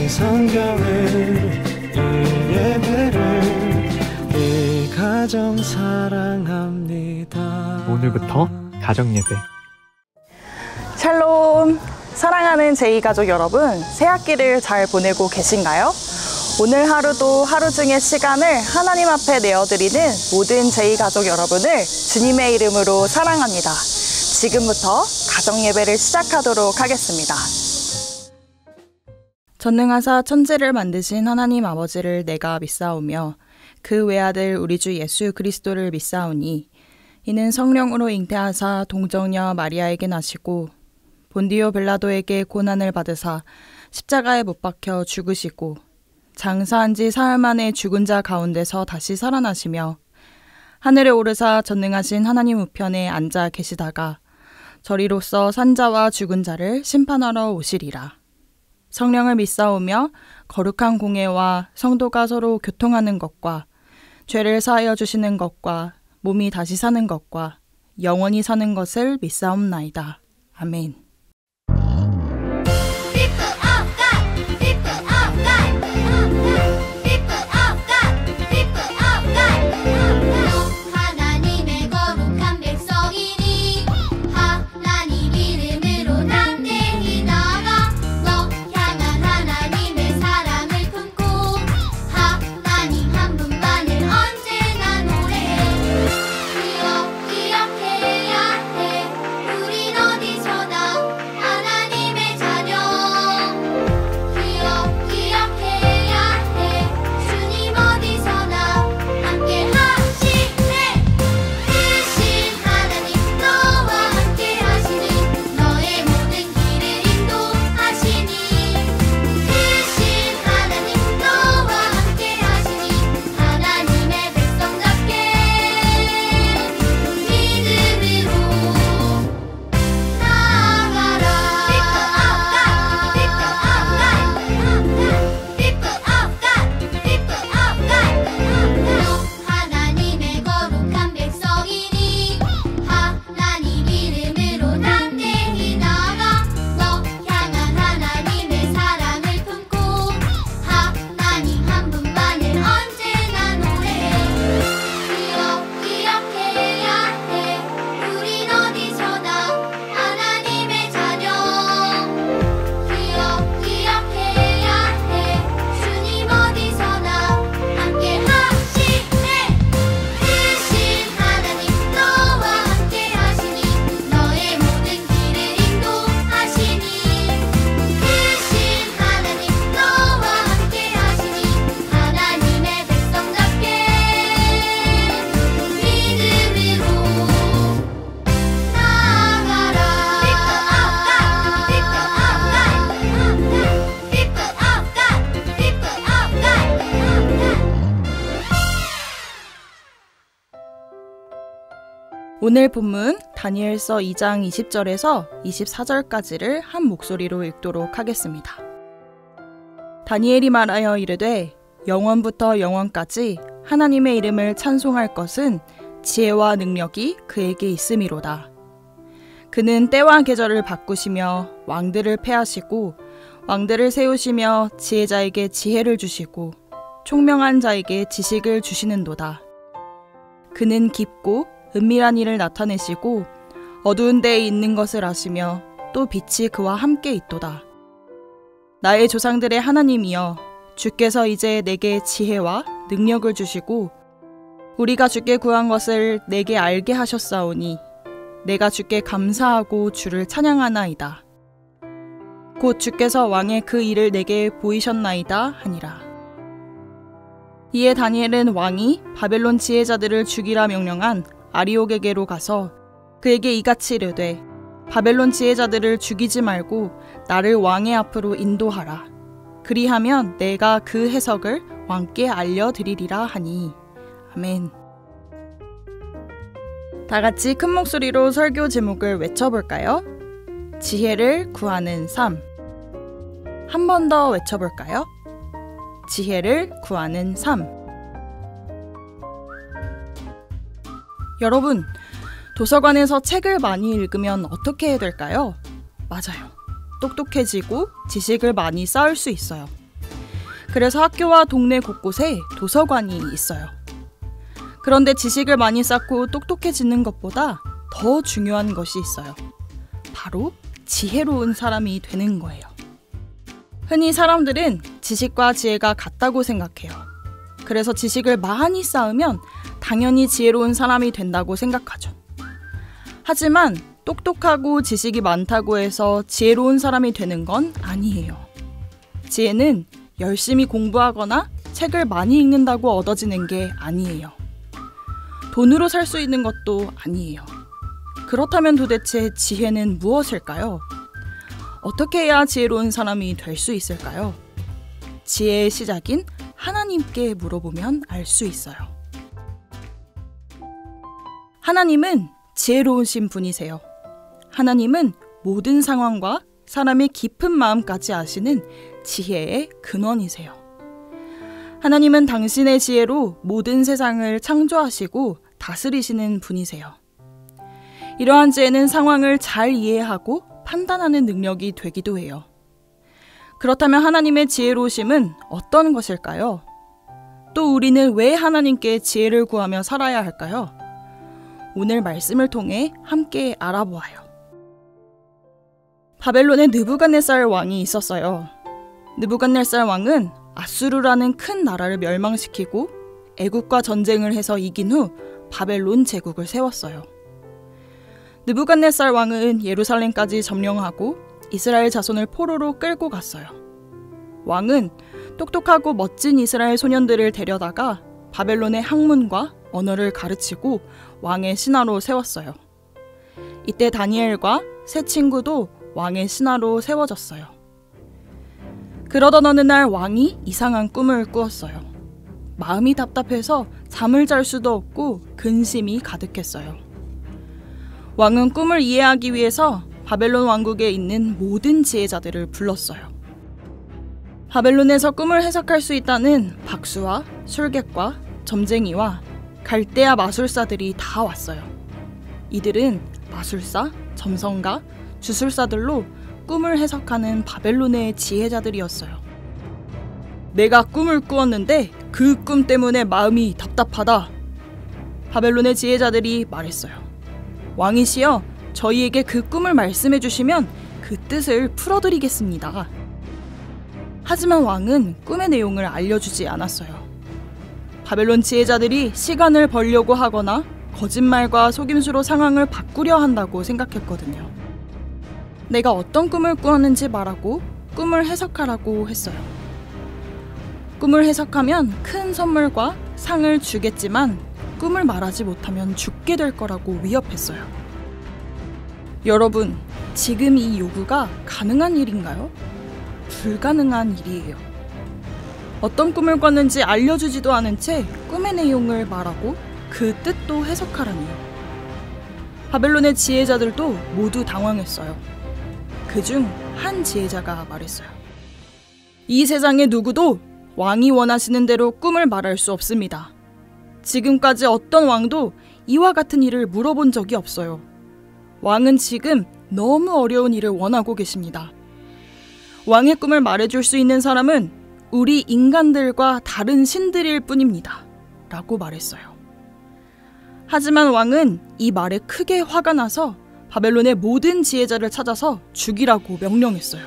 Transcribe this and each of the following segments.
성경을 이 예배를 이 가정 사랑합니다. 오늘부터 가정예배. 샬롬! 사랑하는 제2가족 여러분, 새학기를 잘 보내고 계신가요? 오늘 하루도 하루 중의 시간을 하나님 앞에 내어드리는 모든 제2가족 여러분을 주님의 이름으로 사랑합니다. 지금부터 가정예배를 시작하도록 하겠습니다. 전능하사 천지를 만드신 하나님 아버지를 내가 믿사오며 그 외아들 우리 주 예수 그리스도를 믿사오니 이는 성령으로 잉태하사 동정녀 마리아에게 나시고 본디오 빌라도에게 고난을 받으사 십자가에 못 박혀 죽으시고 장사한 지 사흘 만에 죽은 자 가운데서 다시 살아나시며 하늘에 오르사 전능하신 하나님 우편에 앉아 계시다가 저리로서 산자와 죽은 자를 심판하러 오시리라. 성령을 믿사오며 거룩한 공예와 성도가 서로 교통하는 것과 죄를 사하여 주시는 것과 몸이 다시 사는 것과 영원히 사는 것을 믿사옵나이다. 아멘. 오늘 본문 다니엘서 2장 20절에서 24절까지를 한 목소리로 읽도록 하겠습니다. 다니엘이 말하여 이르되 영원부터 영원까지 하나님의 이름을 찬송할 것은 지혜와 능력이 그에게 있음이로다. 그는 때와 계절을 바꾸시며 왕들을 패하시고 왕들을 세우시며 지혜자에게 지혜를 주시고 총명한 자에게 지식을 주시는도다. 그는 깊고 은밀한 일을 나타내시고 어두운 데에 있는 것을 아시며 또 빛이 그와 함께 있도다. 나의 조상들의 하나님이여, 주께서 이제 내게 지혜와 능력을 주시고 우리가 주께 구한 것을 내게 알게 하셨사오니 내가 주께 감사하고 주를 찬양하나이다. 곧 주께서 왕의 그 일을 내게 보이셨나이다 하니라. 이에 다니엘은 왕이 바벨론 지혜자들을 죽이라 명령한 아리옥에게로 가서 그에게 이같이 이르되 바벨론 지혜자들을 죽이지 말고 나를 왕의 앞으로 인도하라. 그리하면 내가 그 해석을 왕께 알려드리리라 하니. 아멘. 다 같이 큰 목소리로 설교 제목을 외쳐볼까요? 지혜를 구하는 삶. 한 번 더 외쳐볼까요? 지혜를 구하는 삶. 여러분, 도서관에서 책을 많이 읽으면 어떻게 해야 될까요? 맞아요. 똑똑해지고 지식을 많이 쌓을 수 있어요. 그래서 학교와 동네 곳곳에 도서관이 있어요. 그런데 지식을 많이 쌓고 똑똑해지는 것보다 더 중요한 것이 있어요. 바로 지혜로운 사람이 되는 거예요. 흔히 사람들은 지식과 지혜가 같다고 생각해요. 그래서 지식을 많이 쌓으면 당연히 지혜로운 사람이 된다고 생각하죠. 하지만 똑똑하고 지식이 많다고 해서 지혜로운 사람이 되는 건 아니에요. 지혜는 열심히 공부하거나 책을 많이 읽는다고 얻어지는 게 아니에요. 돈으로 살 수 있는 것도 아니에요. 그렇다면 도대체 지혜는 무엇일까요? 어떻게 해야 지혜로운 사람이 될 수 있을까요? 지혜의 시작인 하나님께 물어보면 알 수 있어요. 하나님은 지혜로우신 분이세요. 하나님은 모든 상황과 사람의 깊은 마음까지 아시는 지혜의 근원이세요. 하나님은 당신의 지혜로 모든 세상을 창조하시고 다스리시는 분이세요. 이러한 지혜는 상황을 잘 이해하고 판단하는 능력이 되기도 해요. 그렇다면 하나님의 지혜로우심은 어떤 것일까요? 또 우리는 왜 하나님께 지혜를 구하며 살아야 할까요? 오늘 말씀을 통해 함께 알아보아요. 바벨론에 느부갓네살 왕이 있었어요. 느부갓네살 왕은 아수르라는 큰 나라를 멸망시키고 애국과 전쟁을 해서 이긴 후 바벨론 제국을 세웠어요. 느부갓네살 왕은 예루살렘까지 점령하고 이스라엘 자손을 포로로 끌고 갔어요. 왕은 똑똑하고 멋진 이스라엘 소년들을 데려다가 바벨론의 학문과 언어를 가르치고 왕의 신하로 세웠어요. 이때 다니엘과 세 친구도 왕의 신하로 세워졌어요. 그러던 어느 날 왕이 이상한 꿈을 꾸었어요. 마음이 답답해서 잠을 잘 수도 없고 근심이 가득했어요. 왕은 꿈을 이해하기 위해서 바벨론 왕국에 있는 모든 지혜자들을 불렀어요. 바벨론에서 꿈을 해석할 수 있다는 박수와 술객과 점쟁이와 갈대아 마술사들이 다 왔어요. 이들은 마술사, 점성가, 주술사들로 꿈을 해석하는 바벨론의 지혜자들이었어요. 내가 꿈을 꾸었는데 그 꿈 때문에 마음이 답답하다. 바벨론의 지혜자들이 말했어요. 왕이시여, 저희에게 그 꿈을 말씀해 주시면 그 뜻을 풀어드리겠습니다. 하지만 왕은 꿈의 내용을 알려주지 않았어요. 바벨론 지혜자들이 시간을 벌려고 하거나 거짓말과 속임수로 상황을 바꾸려 한다고 생각했거든요. 내가 어떤 꿈을 꾸었는지 말하고 꿈을 해석하라고 했어요. 꿈을 해석하면 큰 선물과 상을 주겠지만 꿈을 말하지 못하면 죽게 될 거라고 위협했어요. 여러분, 지금 이 요구가 가능한 일인가요? 불가능한 일이에요. 어떤 꿈을 꿨는지 알려주지도 않은 채 꿈의 내용을 말하고 그 뜻도 해석하라니. 바벨론의 지혜자들도 모두 당황했어요. 그중 한 지혜자가 말했어요. 이 세상의 누구도 왕이 원하시는 대로 꿈을 말할 수 없습니다. 지금까지 어떤 왕도 이와 같은 일을 물어본 적이 없어요. 왕은 지금 너무 어려운 일을 원하고 계십니다. 왕의 꿈을 말해줄 수 있는 사람은 우리 인간들과 다른 신들일 뿐입니다. 라고 말했어요. 하지만 왕은 이 말에 크게 화가 나서 바벨론의 모든 지혜자를 찾아서 죽이라고 명령했어요.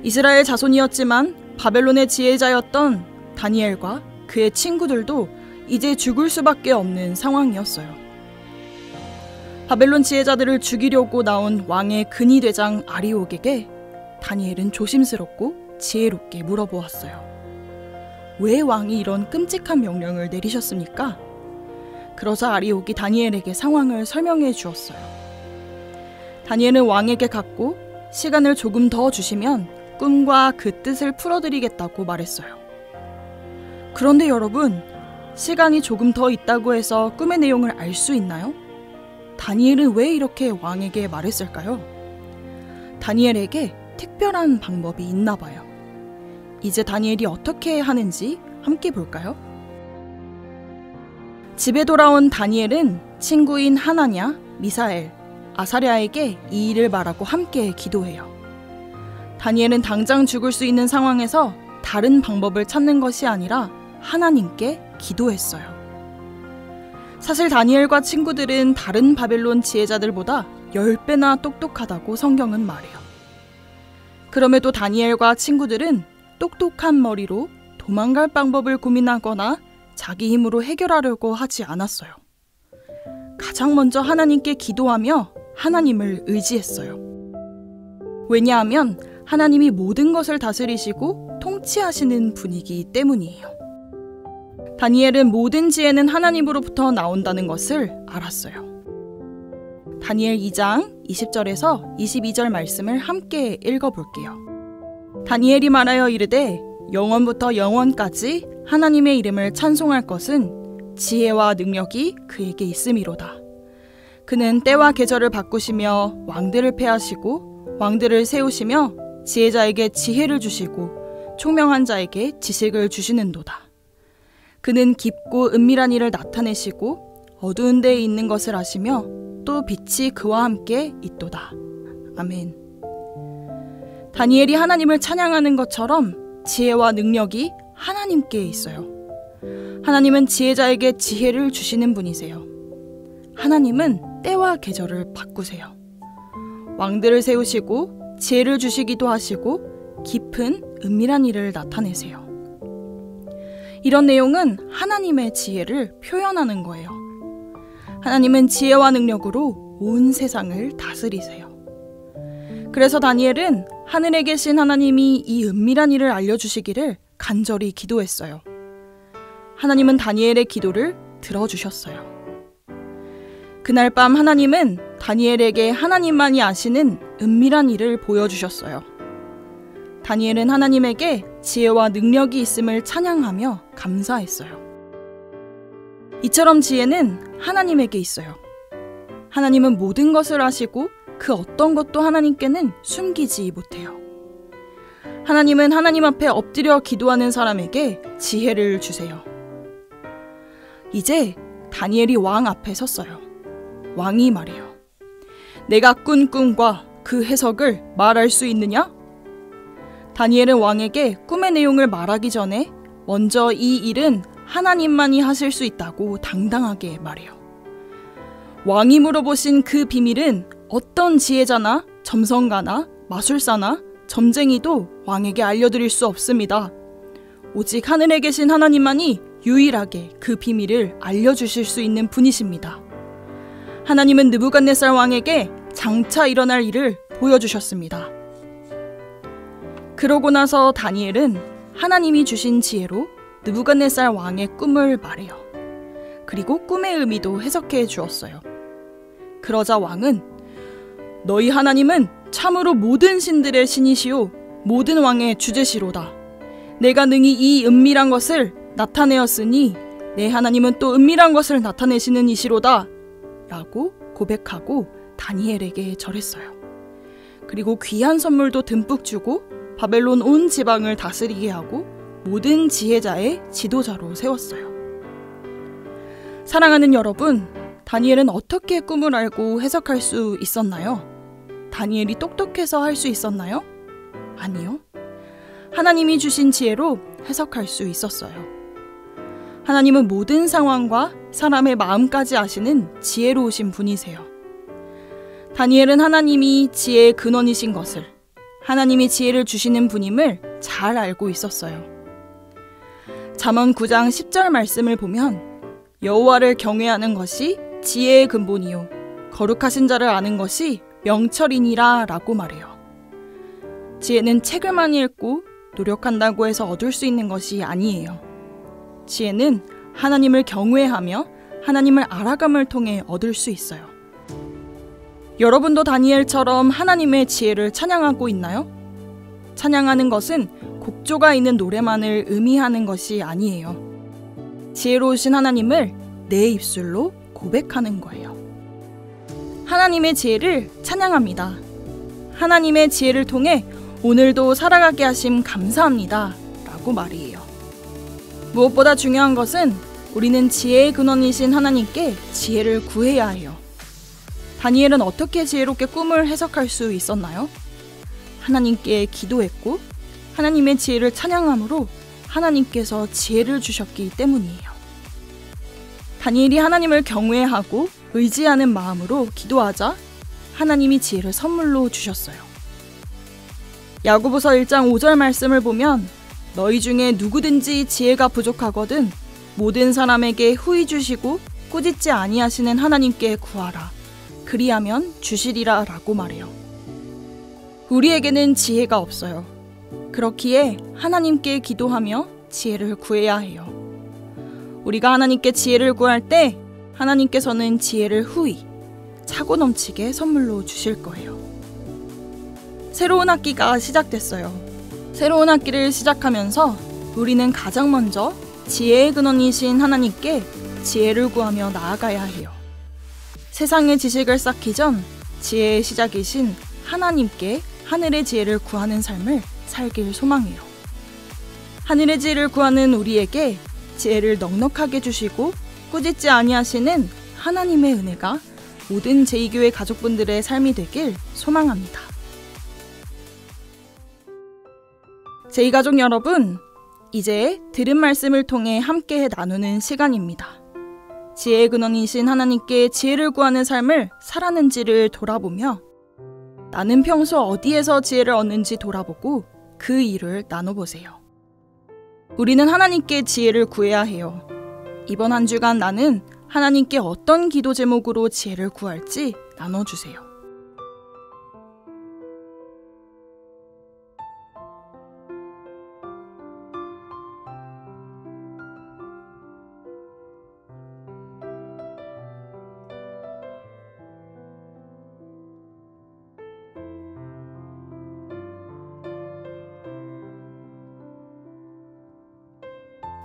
이스라엘 자손이었지만 바벨론의 지혜자였던 다니엘과 그의 친구들도 이제 죽을 수밖에 없는 상황이었어요. 바벨론 지혜자들을 죽이려고 나온 왕의 근위대장 아리옥에게 다니엘은 조심스럽고 지혜롭게 물어보았어요. 왜 왕이 이런 끔찍한 명령을 내리셨습니까? 그러자 아리옥이 다니엘에게 상황을 설명해 주었어요. 다니엘은 왕에게 갔고 시간을 조금 더 주시면 꿈과 그 뜻을 풀어드리겠다고 말했어요. 그런데 여러분, 시간이 조금 더 있다고 해서 꿈의 내용을 알 수 있나요? 다니엘은 왜 이렇게 왕에게 말했을까요? 다니엘에게 특별한 방법이 있나 봐요. 이제 다니엘이 어떻게 하는지 함께 볼까요? 집에 돌아온 다니엘은 친구인 하나냐, 미사엘, 아사랴에게 이 일을 말하고 함께 기도해요. 다니엘은 당장 죽을 수 있는 상황에서 다른 방법을 찾는 것이 아니라 하나님께 기도했어요. 사실 다니엘과 친구들은 다른 바벨론 지혜자들보다 10배나 똑똑하다고 성경은 말해요. 그럼에도 다니엘과 친구들은 똑똑한 머리로 도망갈 방법을 고민하거나 자기 힘으로 해결하려고 하지 않았어요. 가장 먼저 하나님께 기도하며 하나님을 의지했어요. 왜냐하면 하나님이 모든 것을 다스리시고 통치하시는 분이기 때문이에요. 다니엘은 모든 지혜는 하나님으로부터 나온다는 것을 알았어요. 다니엘 2장 20절에서 22절 말씀을 함께 읽어볼게요. 다니엘이 말하여 이르되 영원부터 영원까지 하나님의 이름을 찬송할 것은 지혜와 능력이 그에게 있음이로다. 그는 때와 계절을 바꾸시며 왕들을 패하시고 왕들을 세우시며 지혜자에게 지혜를 주시고 총명한 자에게 지식을 주시는도다. 그는 깊고 은밀한 일을 나타내시고 어두운 데에 있는 것을 아시며 또 빛이 그와 함께 있도다. 아멘. 다니엘이 하나님을 찬양하는 것처럼 지혜와 능력이 하나님께 있어요. 하나님은 지혜자에게 지혜를 주시는 분이세요. 하나님은 때와 계절을 바꾸세요. 왕들을 세우시고 지혜를 주시기도 하시고 깊은 은밀한 일을 나타내세요. 이런 내용은 하나님의 지혜를 표현하는 거예요. 하나님은 지혜와 능력으로 온 세상을 다스리세요. 그래서 다니엘은 하늘에 계신 하나님이 이 은밀한 일을 알려주시기를 간절히 기도했어요. 하나님은 다니엘의 기도를 들어주셨어요. 그날 밤 하나님은 다니엘에게 하나님만이 아시는 은밀한 일을 보여주셨어요. 다니엘은 하나님에게 지혜와 능력이 있음을 찬양하며 감사했어요. 이처럼 지혜는 하나님에게 있어요. 하나님은 모든 것을 아시고 그 어떤 것도 하나님께는 숨기지 못해요. 하나님은 하나님 앞에 엎드려 기도하는 사람에게 지혜를 주세요. 이제 다니엘이 왕 앞에 섰어요. 왕이 말해요. 내가 꾼 꿈과 그 해석을 말할 수 있느냐? 다니엘은 왕에게 꿈의 내용을 말하기 전에 먼저 이 일은 하나님만이 하실 수 있다고 당당하게 말해요. 왕이 물어보신 그 비밀은 어떤 지혜자나 점성가나 마술사나 점쟁이도 왕에게 알려드릴 수 없습니다. 오직 하늘에 계신 하나님만이 유일하게 그 비밀을 알려주실 수 있는 분이십니다. 하나님은 느부갓네살 왕에게 장차 일어날 일을 보여주셨습니다. 그러고 나서 다니엘은 하나님이 주신 지혜로 느부갓네살 왕의 꿈을 말해요. 그리고 꿈의 의미도 해석해 주었어요. 그러자 왕은 너희 하나님은 참으로 모든 신들의 신이시오 모든 왕의 주제시로다. 내가 능히 이 은밀한 것을 나타내었으니 내 하나님은 또 은밀한 것을 나타내시는 이시로다 라고 고백하고 다니엘에게 절했어요. 그리고 귀한 선물도 듬뿍 주고 바벨론 온 지방을 다스리게 하고 모든 지혜자의 지도자로 세웠어요. 사랑하는 여러분, 다니엘은 어떻게 꿈을 알고 해석할 수 있었나요? 다니엘이 똑똑해서 할 수 있었나요? 아니요. 하나님이 주신 지혜로 해석할 수 있었어요. 하나님은 모든 상황과 사람의 마음까지 아시는 지혜로우신 분이세요. 다니엘은 하나님이 지혜의 근원이신 것을, 하나님이 지혜를 주시는 분임을 잘 알고 있었어요. 잠언 9장 10절 말씀을 보면 여호와를 경외하는 것이 지혜의 근본이요 거룩하신 자를 아는 것이 명철이니라 라고 말해요. 지혜는 책을 많이 읽고 노력한다고 해서 얻을 수 있는 것이 아니에요. 지혜는 하나님을 경외하며 하나님을 알아감을 통해 얻을 수 있어요. 여러분도 다니엘처럼 하나님의 지혜를 찬양하고 있나요? 찬양하는 것은 곡조가 있는 노래만을 의미하는 것이 아니에요. 지혜로우신 하나님을 내 입술로 고백하는 거예요. 하나님의 지혜를 찬양합니다. 하나님의 지혜를 통해 오늘도 살아가게 하심 감사합니다 라고 말이에요. 무엇보다 중요한 것은 우리는 지혜의 근원이신 하나님께 지혜를 구해야 해요. 다니엘은 어떻게 지혜롭게 꿈을 해석할 수 있었나요? 하나님께 기도했고 하나님의 지혜를 찬양함으로 하나님께서 지혜를 주셨기 때문이에요. 다니엘이 하나님을 경외하고 의지하는 마음으로 기도하자 하나님이 지혜를 선물로 주셨어요. 야고보서 1장 5절 말씀을 보면 너희 중에 누구든지 지혜가 부족하거든 모든 사람에게 후히 주시고 꾸짖지 아니하시는 하나님께 구하라. 그리하면 주시리라 라고 말해요. 우리에게는 지혜가 없어요. 그렇기에 하나님께 기도하며 지혜를 구해야 해요. 우리가 하나님께 지혜를 구할 때 하나님께서는 지혜를 후히 차고 넘치게 선물로 주실 거예요. 새로운 학기가 시작됐어요. 새로운 학기를 시작하면서 우리는 가장 먼저 지혜의 근원이신 하나님께 지혜를 구하며 나아가야 해요. 세상의 지식을 쌓기 전 지혜의 시작이신 하나님께 하늘의 지혜를 구하는 삶을 살길 소망해요. 하늘의 지혜를 구하는 우리에게 지혜를 넉넉하게 주시고 꾸짖지 아니하시는 하나님의 은혜가 모든 제2교회 가족분들의 삶이 되길 소망합니다. 제2가족 여러분, 이제 들은 말씀을 통해 함께 나누는 시간입니다. 지혜의 근원이신 하나님께 지혜를 구하는 삶을 살았는지를 돌아보며 나는 평소 어디에서 지혜를 얻는지 돌아보고 그 일을 나눠보세요. 우리는 하나님께 지혜를 구해야 해요. 이번 한 주간 나는 하나님께 어떤 기도 제목으로 지혜를 구할지 나눠주세요.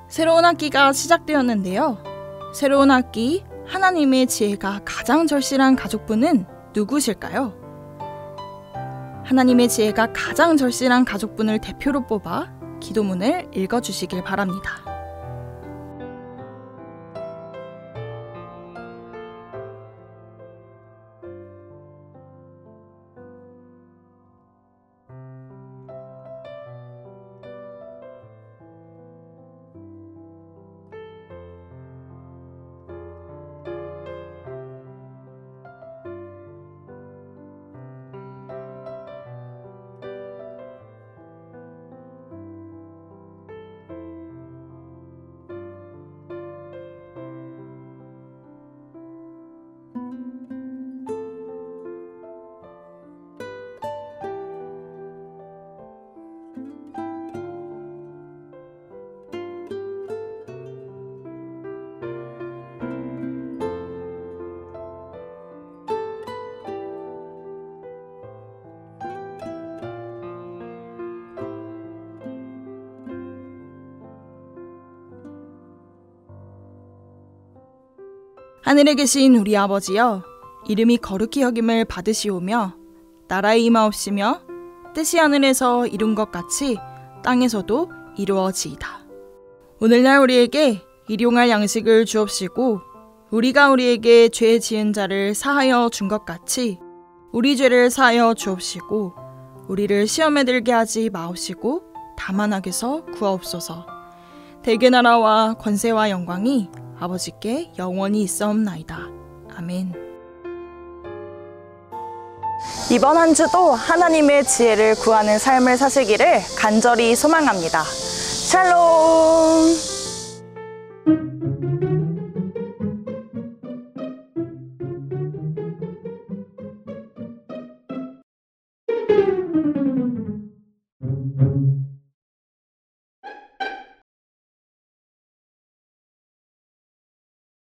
새로운 학기가 시작되었는데요. 새로운 학기, 하나님의 지혜가 가장 절실한 가족분은 누구실까요? 하나님의 지혜가 가장 절실한 가족분을 대표로 뽑아 기도문을 읽어주시길 바랍니다. 하늘에 계신 우리 아버지여, 이름이 거룩히 여김을 받으시오며 나라의 임하옵시며 뜻이 하늘에서 이룬 것 같이 땅에서도 이루어지이다. 오늘날 우리에게 일용할 양식을 주옵시고 우리가 우리에게 죄 지은 자를 사하여 준 것 같이 우리 죄를 사하여 주옵시고 우리를 시험에 들게 하지 마옵시고 다만 악에서 구하옵소서. 대개 나라와 권세와 영광이 아버지께 영원히 있사옵나이다. 아멘. 이번 한 주도 하나님의 지혜를 구하는 삶을 사시기를 간절히 소망합니다. 샬롬.